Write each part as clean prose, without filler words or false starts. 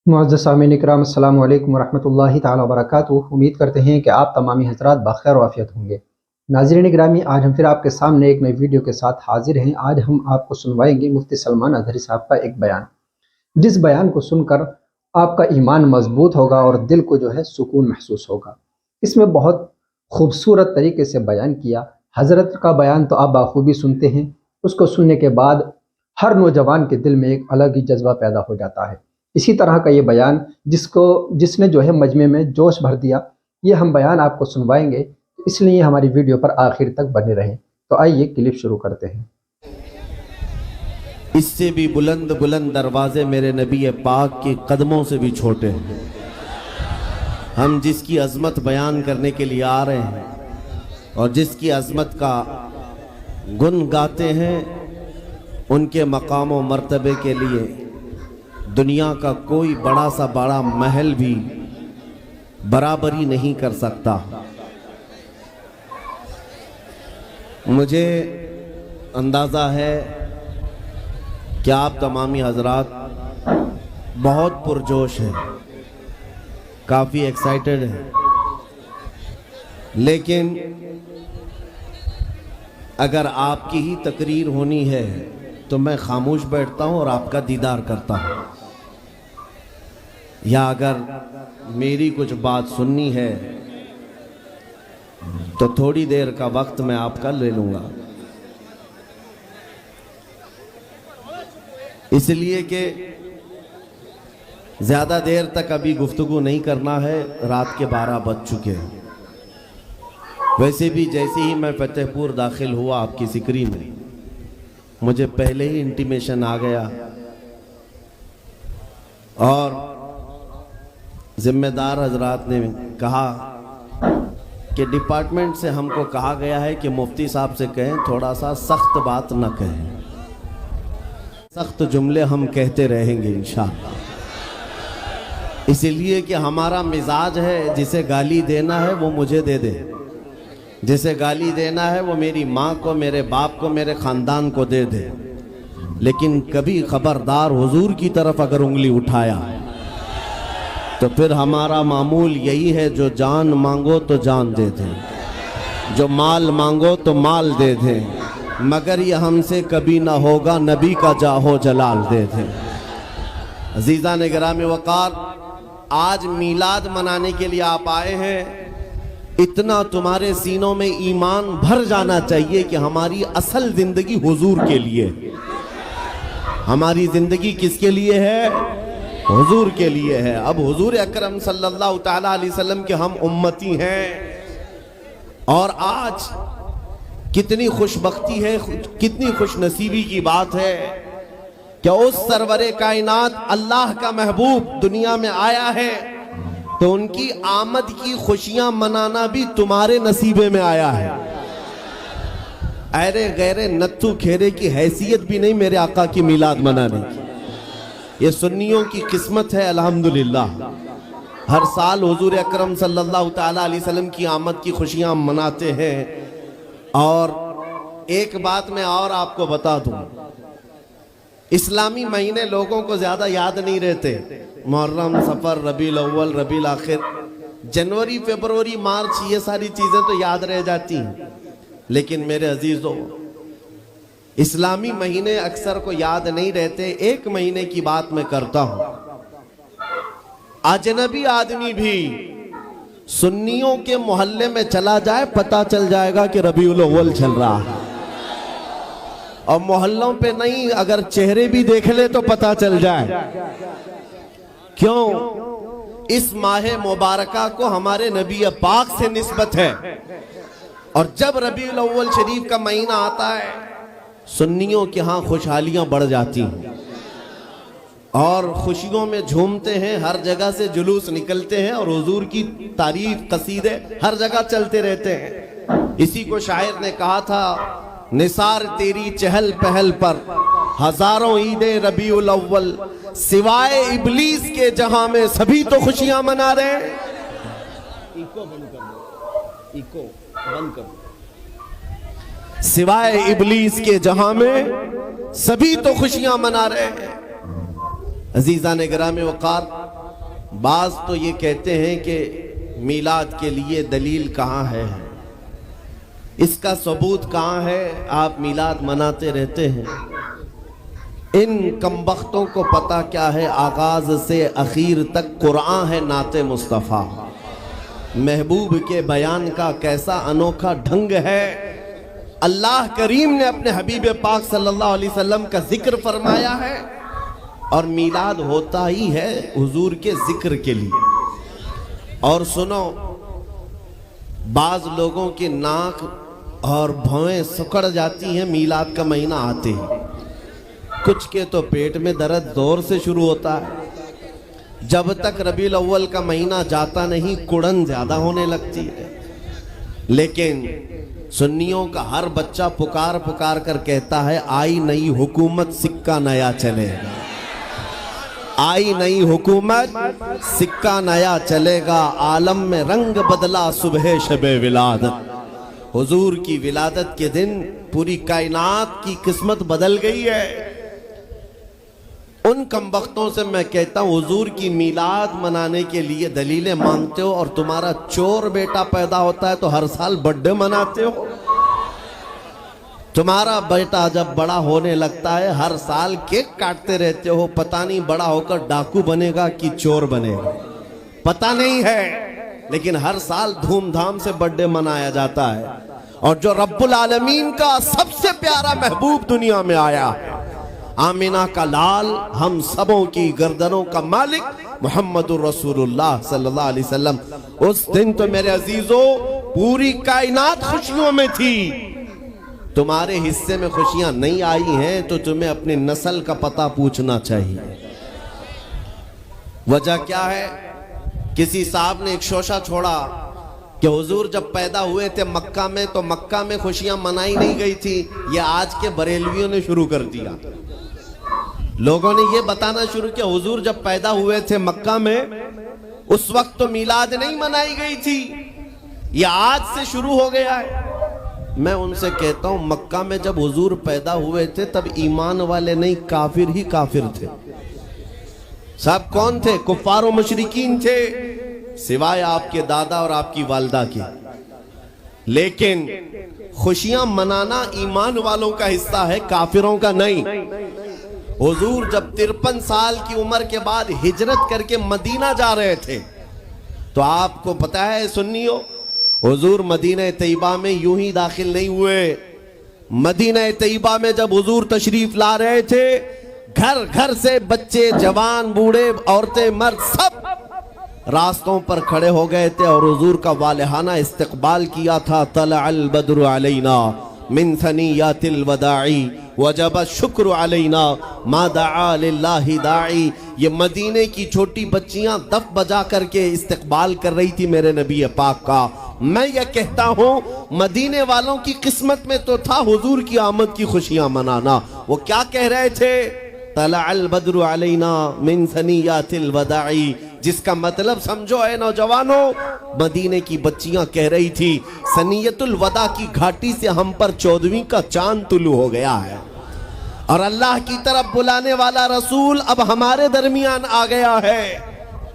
मुअज़्ज़ज़ सामीन इकराम अस्सलामु अलैकुम वरहमतुल्लाहि ताला वबरकातुहू। उम्मीद करते हैं कि आप तमामी हज़रात बख़ैर वाफ़ियत होंगे। नाज़रीन गिरामी, आज हम फिर आपके सामने एक नई वीडियो के साथ हाज़िर हैं। आज हम आपको सुनवाएंगे मुफ्ती सलमान अज़हरी साहब का एक बयान, जिस बयान को सुनकर आपका ईमान मज़बूत होगा और दिल को जो है सुकून महसूस होगा। इसमें बहुत खूबसूरत तरीके से बयान किया। हज़रत का बयान तो आप बाखूबी सुनते हैं, उसको सुनने के बाद हर नौजवान के दिल में एक अलग ही जज्बा पैदा हो जाता है। इसी तरह का ये बयान जिसने जो है मजमे में जोश भर दिया, ये हम बयान आपको सुनवाएंगे, इसलिए हमारी वीडियो पर आखिर तक बने रहें। तो आइए क्लिप शुरू करते हैं। इससे भी बुलंद बुलंद दरवाजे मेरे नबी पाक के कदमों से भी छोटे हैं। हम जिसकी अजमत बयान करने के लिए आ रहे हैं और जिसकी अजमत का गुन गाते हैं, उनके मकाम व मर्तबे के लिए दुनिया का कोई बड़ा सा बड़ा महल भी बराबरी नहीं कर सकता। मुझे अंदाज़ा है कि आप तमामी हजरात बहुत पुरजोश हैं, काफ़ी एक्साइटेड हैं, लेकिन अगर आपकी ही तकरीर होनी है तो मैं खामोश बैठता हूं और आपका दीदार करता हूं, या अगर मेरी कुछ बात सुननी है तो थोड़ी देर का वक्त मैं आपका ले लूँगा, इसलिए कि ज़्यादा देर तक अभी गुफ्तगू नहीं करना है। रात के 12 बज चुके हैं। वैसे भी जैसे ही मैं फतेहपुर दाखिल हुआ आपकी सिकरी में, मुझे पहले ही इंटीमेशन आ गया और जिम्मेदार हजरात ने कहा कि डिपार्टमेंट से हमको कहा गया है कि मुफ्ती साहब से कहें थोड़ा सा सख्त बात न कहें, सख्त जुमले हम कहते रहेंगे इंशाअल्लाह, इसलिए कि हमारा मिजाज है जिसे गाली देना है वो मुझे दे दे, जिसे गाली देना है वो मेरी माँ को, मेरे बाप को, मेरे ख़ानदान को दे दे, लेकिन कभी खबरदार हुजूर की तरफ अगर उंगली उठाया तो फिर हमारा मामूल यही है, जो जान मांगो तो जान दे दें, जो माल मांगो तो माल दे दें, मगर ये हमसे कभी ना होगा नबी का जाहो जलाल दे दें। अजीज़ा ने गिरामी वक़ार, आज मीलाद मनाने के लिए आप आए हैं, इतना तुम्हारे सीनों में ईमान भर जाना चाहिए कि हमारी असल जिंदगी हुजूर के लिए, हमारी जिंदगी किसके लिए है? हुजूर के लिए है। अब हुजूर अकरम सल्लल्लाहु ताला अलैहि वसल्लम के हम उम्मती हैं, और आज कितनी खुशबख्ती है, कितनी खुशनसीबी की बात है कि उस सरवरे कायनात अल्लाह का महबूब दुनिया में आया है, तो उनकी आमद की खुशियां मनाना भी तुम्हारे नसीबे में आया है। अरे गैरे नत्थु खेरे की हैसियत भी नहीं मेरे आका की मिलाद मनाने की, ये सुन्नियों की किस्मत है। अल्हम्दुलिल्लाह हर साल हुजूर अकरम सल्लल्लाहु ताला अलैहि वसल्लम की आमद की खुशियां मनाते हैं। और एक बात मैं और आपको बता दूं, इस्लामी महीने लोगों को ज़्यादा याद नहीं रहते, मुहर्रम, सफ़र, रबीउल अव्वल, रबीउल आखिर, जनवरी, फरवरी, मार्च, ये सारी चीज़ें तो याद रह जाती हैं, लेकिन मेरे अजीज़ों, इस्लामी महीने अक्सर को याद नहीं रहते। एक महीने की बात मैं करता हूं, अजनबी आदमी भी सुन्नियों के मोहल्ले में चला जाए, पता चल जाएगा कि रबीउल अव्वल चल रहा है, और मोहल्लों पे नहीं, अगर चेहरे भी देख ले तो पता चल जाए। क्यों? इस माह मुबारका को हमारे नबी पाक से निस्बत है, और जब रबीउल अव्वल शरीफ का महीना आता है, सुन्नियों के यहाँ खुशहालियाँ बढ़ जाती हैं और खुशियों में झूमते हैं, हर जगह से जुलूस निकलते हैं और हुजूर की तारीफ कसीदे हर जगह चलते रहते हैं। इसी को शायर ने कहा था, निसार तेरी चहल पहल पर हजारों ईदे रबीउल अव्वल, सिवाय इबलीस के जहां में सभी तो खुशियां मना रहे हैं। इको बंद कर दो, इको बंद कर दो। सिवाय इबलीस के जहां में सभी तो खुशियां मना रहे हैं। अजीज़ान गिरामी वक़ार, बाज़ तो ये कहते हैं कि मीलाद के लिए दलील कहाँ है, इसका सबूत कहाँ है, आप मीलाद मनाते रहते हैं। इन कमबख्तों को पता क्या है, आगाज़ से आखिर तक कुरान है नाते मुस्तफ़ा। महबूब के बयान का कैसा अनोखा ढंग है। अल्लाह करीम ने अपने हबीब पाक सल्लल्लाहु अलैहि वसल्लम का जिक्र फरमाया है और मीलाद होता ही है हुजूर के जिक्र के लिए। और सुनो, बाज लोगों के नाक और भौएं सुकड़ जाती हैं मीलाद का महीना आते ही। कुछ के तो पेट में दर्द जोर से शुरू होता है। जब तक रबीउल अव्वल का महीना जाता नहीं, कुड़न ज्यादा होने लगती है। लेकिन सुन्नियों का हर बच्चा पुकार पुकार कर कहता है, आई नई हुकूमत सिक्का नया चलेगा, आई नई हुकूमत सिक्का नया चलेगा। आलम में रंग बदला सुबह शबे विलादत। हुजूर की विलादत के दिन पूरी कायनात की किस्मत बदल गई है। उन कमबख्तों से मैं कहता हूँ, हुजूर की मीलाद मनाने के लिए दलीलें मांगते हो और तुम्हारा चोर बेटा पैदा होता है तो हर साल बर्थडे मनाते हो। तुम्हारा बेटा जब बड़ा होने लगता है हर साल केक काटते रहते हो। पता नहीं बड़ा होकर डाकू बनेगा कि चोर बनेगा, पता नहीं है, लेकिन हर साल धूमधाम से बर्थडे मनाया जाता है। और जो रब्बुल आलमीन का सबसे प्यारा महबूब दुनिया में आया, आमिना का लाल, हम सबों की गर्दनों का मालिक मुहम्मदुर रसूलुल्लाह सल्लल्लाहु अलैहि वसल्लम, उस दिन तो मेरे अजीजों पूरी कायनात खुशियों में थी। तुम्हारे हिस्से में खुशियां नहीं आई हैं तो तुम्हें अपनी नस्ल का पता पूछना चाहिए। वजह क्या है? किसी साहब ने एक शोशा छोड़ा कि हुजूर जब पैदा हुए थे मक्का में तो मक्का में खुशियां मनाई नहीं गई थी। ये आज के बरेलवियों ने शुरू कर दिया। लोगों ने ये बताना शुरू किया, हुजूर जब पैदा हुए थे मक्का में उस वक्त तो मीलाद नहीं मनाई गई थी, ये आज से शुरू हो गया है। मैं उनसे कहता हूं, मक्का में जब हुजूर पैदा हुए थे तब ईमान वाले नहीं, काफिर ही काफिर थे। सब कौन थे? कुफ्फार और मुशरिकीन थे, सिवाय आपके दादा और आपकी वालदा के। लेकिन खुशियां मनाना ईमान वालों का हिस्सा है, काफिरों का नहीं। हुजूर जब 53 साल की उम्र के बाद हिजरत करके मदीना जा रहे थे तो आपको पता है सुन्नियों, हुजूर मदीना तैयबा में यूं ही दाखिल नहीं हुए। मदीना तैयबा में जब हुजूर तशरीफ ला रहे थे, घर घर से बच्चे, जवान, बूढ़े, औरतें, मर्द सब रास्तों पर खड़े हो गए थे और हुजूर का वालिहाना इस्तकबाल किया था। तलअल बद्रु अलैना मिन सनियातिल वदाई वजब शुक्र अलैना मा दआ लिल्लाहि दाई। ये मदीने की छोटी बच्चियां दफ बजा करके इस्तकबाल कर रही थी मेरे नबी पाक का। मैं ये कहता हूँ, मदीने वालों की किस्मत में तो था हुजूर की आमद की खुशियां मनाना। वो क्या कह रहे थे? तलअल बद्रु अलैना मिन सनियातिल वदाई, जिसका मतलब समझो है नौजवानों, मदीने की बच्चियां कह रही थी सनियतुल वदा की घाटी से हम पर 14वीं का चांद तुलू हो गया है और अल्लाह की तरफ बुलाने वाला रसूल अब हमारे दरमियान आ गया है।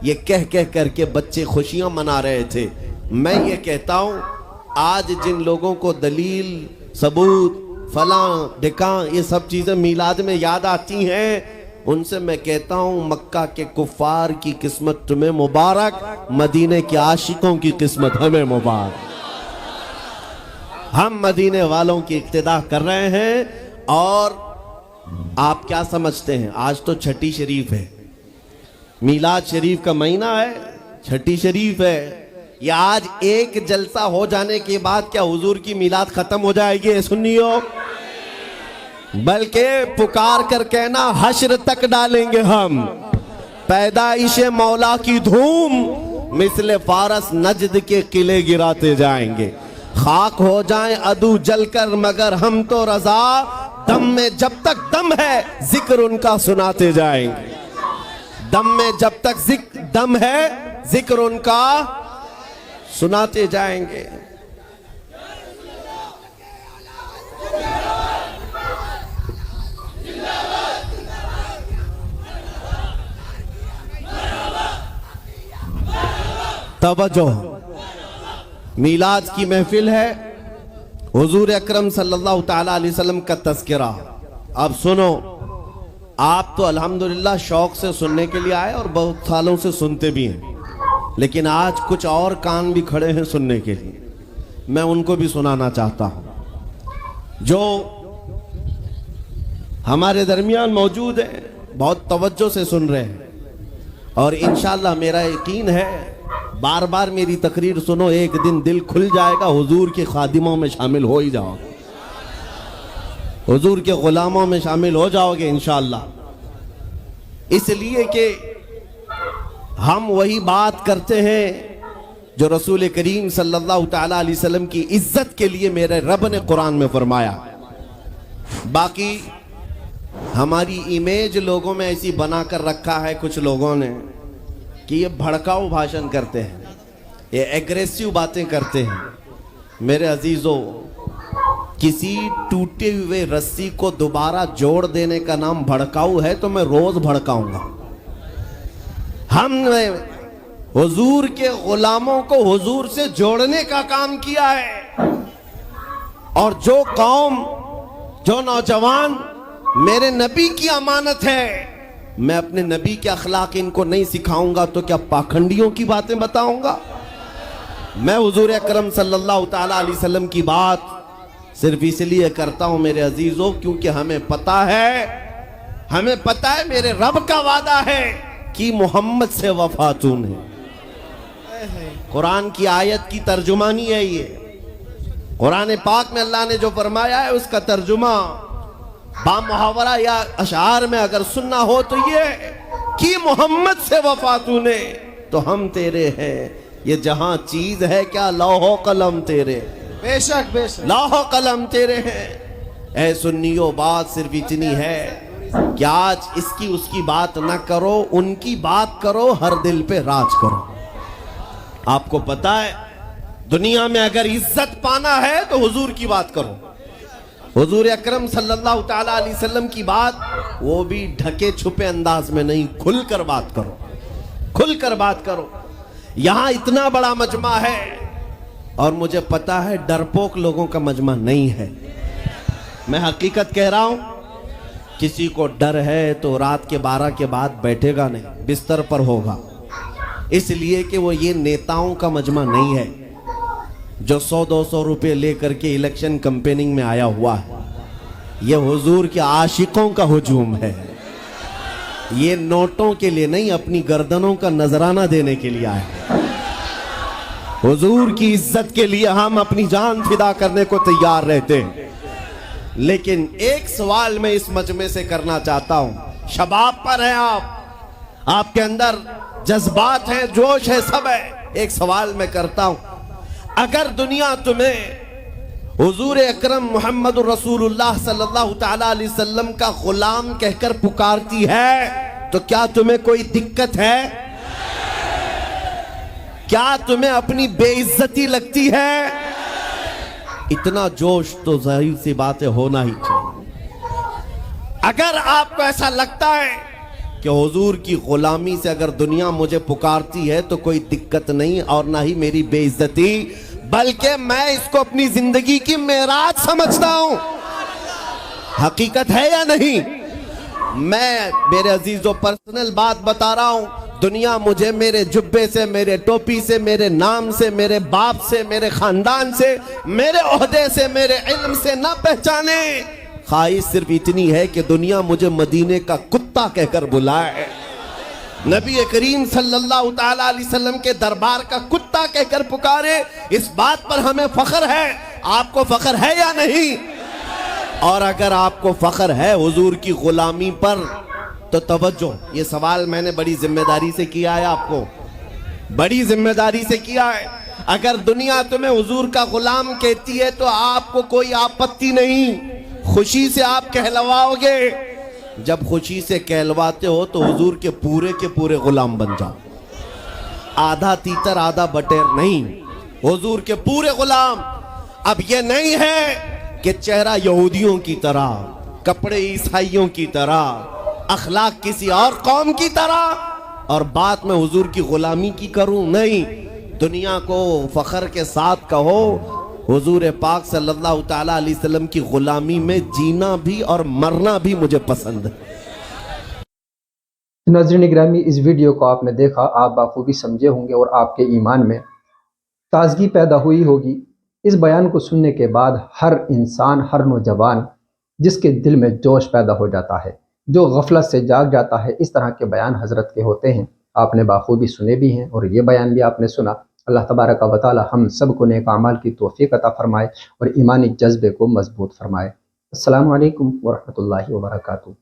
ये कह कह करके बच्चे खुशियां मना रहे थे। मैं ये कहता हूं, आज जिन लोगों को दलील, सबूत, फलां ढिकां ये सब चीजें मीलाद में याद आती हैं, उनसे मैं कहता हूं मक्का के कुफ्फार की किस्मत तुम्हें मुबारक, मदीने के आशिकों की किस्मत हमें मुबारक। हम मदीने वालों की इक्तिदा कर रहे हैं। और आप क्या समझते हैं, आज तो छठी शरीफ है, मीलाद शरीफ का महीना है, छठी शरीफ है। या आज एक जलसा हो जाने के बाद क्या हुजूर की मीलाद खत्म हो जाएगी? सुनियो, बल्कि पुकार कर कहना हश्र तक डालेंगे हम। पैदाइश मौला की धूम मिसले फारस नजद के किले गिराते जाएंगे। खाक हो जाएं अदू जलकर मगर हम तो रजा, दम में जब तक दम है जिक्र उनका सुनाते जाएंगे। दम में जब तक दम है जिक्र उनका सुनाते जाएंगे। तवज्जो, मीलाद की महफिल है, हुजूर अकरम सल्लल्लाहु ताला अलैहि वसल्लम का तज़किरा। अब सुनो, आप तो अल्हम्दुलिल्लाह शौक से सुनने के लिए आए और बहुत सालों से सुनते भी हैं, लेकिन आज कुछ और कान भी खड़े हैं सुनने के लिए, मैं उनको भी सुनाना चाहता हूं जो हमारे दरमियान मौजूद है, बहुत तवज्जो से सुन रहे हैं। और इंशाअल्लाह मेरा यकीन है बार बार मेरी तकरीर सुनो, एक दिन दिल खुल जाएगा, हुजूर के खादिमों में शामिल हो ही जाओगे, हुजूर के गुलामों में शामिल हो जाओगे इंशाअल्लाह। इसलिए कि हम वही बात करते हैं जो रसूल करीम सल्लल्लाहु ताला अलैहि वसल्लम की इज्जत के लिए मेरे रब ने कुरान में फरमाया। बाकी हमारी इमेज लोगों में ऐसी बना कर रखा है कुछ लोगों ने कि ये भड़काऊ भाषण करते हैं, ये एग्रेसिव बातें करते हैं। मेरे अजीजों, किसी टूटे हुए रस्सी को दोबारा जोड़ देने का नाम भड़काऊ है तो मैं रोज भड़काऊंगा। हमने हुजूर के गुलामों को हुजूर से जोड़ने का काम किया है, और जो कौम, जो नौजवान मेरे नबी की अमानत है, मैं अपने नबी के अखलाक इनको नहीं सिखाऊंगा तो क्या पाखंडियों की बातें बताऊंगा? मैं हुजूर अकरम सल्लल्लाहु ताला अलैहि वसल्लम की बात सिर्फ इसलिए करता हूं मेरे अजीजों, क्योंकि हमें पता है मेरे रब का वादा है कि मोहम्मद से वफा तूने। कुरान की आयत की तर्जुमानी है ये, कुरान पाक में अल्लाह ने जो फरमाया है उसका तर्जुमा बा मुहावरा या अशार में अगर सुनना हो तो ये कि मोहम्मद से वफा तूने तो हम तेरे हैं। ये जहां चीज है क्या, लौहो कलम तेरे, बेशक बेशक लौहो कलम तेरे हैं। ऐ सुन्नियों, बात सिर्फ इतनी है कि आज इसकी उसकी बात ना करो, उनकी बात करो, हर दिल पे राज करो। आपको पता है दुनिया में अगर इज्जत पाना है तो हुजूर की बात करो, हुजूर अकरम सल्लल्लाहु ताला अलैहि वसल्लम की बात, वो भी ढके छुपे अंदाज में नहीं, खुलकर बात करो, खुलकर बात करो। यहां इतना बड़ा मजमा है और मुझे पता है डरपोक लोगों का मजमा नहीं है, मैं हकीकत कह रहा हूं। किसी को डर है तो रात के 12 के बाद बैठेगा नहीं, बिस्तर पर होगा, इसलिए कि वो ये नेताओं का मजमा नहीं है जो 100-200 रुपए लेकर के इलेक्शन कैंपेनिंग में आया हुआ है। ये हुजूर के आशिकों का हुजूम है, ये नोटों के लिए नहीं, अपनी गर्दनों का नजराना देने के लिए आए। हुजूर की इज्जत के लिए हम अपनी जान फिदा करने को तैयार रहते हैं। लेकिन एक सवाल मैं इस मजमे से करना चाहता हूं, शबाब पर हैं आप, आपके अंदर जज्बात हैं, जोश है, सब है। एक सवाल मैं करता हूं, अगर दुनिया तुम्हें हुजूर अकरम मोहम्मद रसूलुल्लाह सल्लल्लाहु ताला अलैहि वसल्लम का गुलाम कहकर पुकारती है तो क्या तुम्हें कोई दिक्कत है? क्या तुम्हें अपनी बेइज्जती लगती है? इतना जोश तो जाहिर सी बात है होना ही चाहिए। अगर आपको ऐसा लगता है कि हुजूर की गुलामी से अगर दुनिया मुझे पुकारती है तो कोई दिक्कत नहीं और ना ही मेरी बेइज्जती, बल्कि मैं इसको अपनी जिंदगी की मेराज समझता हूं। हकीकत है या नहीं? मैं मेरे अजीजों पर्सनल बात बता रहा हूं, दुनिया मुझे मेरे जुब्बे से, मेरे टोपी से, मेरे नाम से, मेरे बाप से, मेरे खानदान से, मेरे ओहदे से, मेरे इल्म से ना पहचाने, ख्वाहिश सिर्फ इतनी है कि दुनिया मुझे मदीने का कुत्ता कहकर बुलाए, नबी करीम सल्लल्लाहु ताला अलैहि वसल्लम के दरबार का कुत्ता कहकर पुकारे। इस बात पर हमें फख्र है। आपको फख्र है या नहीं? और अगर आपको फख्र है हुजूर की गुलामी पर तो तवज्जो, ये सवाल मैंने बड़ी जिम्मेदारी से किया है, आपको बड़ी जिम्मेदारी से किया है। अगर दुनिया तुम्हें हुजूर का गुलाम कहती है तो आपको कोई आपत्ति नहीं, खुशी से आप कहलवाओगे। जब खुशी से कहलवाते हो तो हुजूर के पूरे गुलाम बन जाओ, आधा तीतर आधा बटेर नहीं, हुजूर के पूरे गुलाम। अब ये नहीं है कि चेहरा यहूदियों की तरह, कपड़े ईसाइयों की तरह, अखलाक किसी और कौम की तरह और बात में हुजूर की गुलामी की करूं, नहीं। दुनिया को फख्र के साथ कहो हुजूर पाक सल्लल्लाहु ताला अलैहि वसल्लम की गुलामी में जीना भी और मरना भी मुझे पसंद है। नाज़रीन गिरामी, इस वीडियो को आपने देखा, आप बाखूबी समझे होंगे और आपके ईमान में ताजगी पैदा हुई होगी। इस बयान को सुनने के बाद हर इंसान, हर नौजवान जिसके दिल में जोश पैदा हो जाता है, जो गफलत से जाग जाता है, इस तरह के बयान हज़रत के होते हैं। आपने बाखूबी सुने भी हैं और ये बयान भी आपने सुना। अल्लाह तबारक व तआला हम सब को नेक अमाल की तौफीक अता फरमाए और ईमानी जज्बे को मजबूत फरमाए। अस्सलामु अलैकुम व रहमतुल्लाहि व बरकातुहू।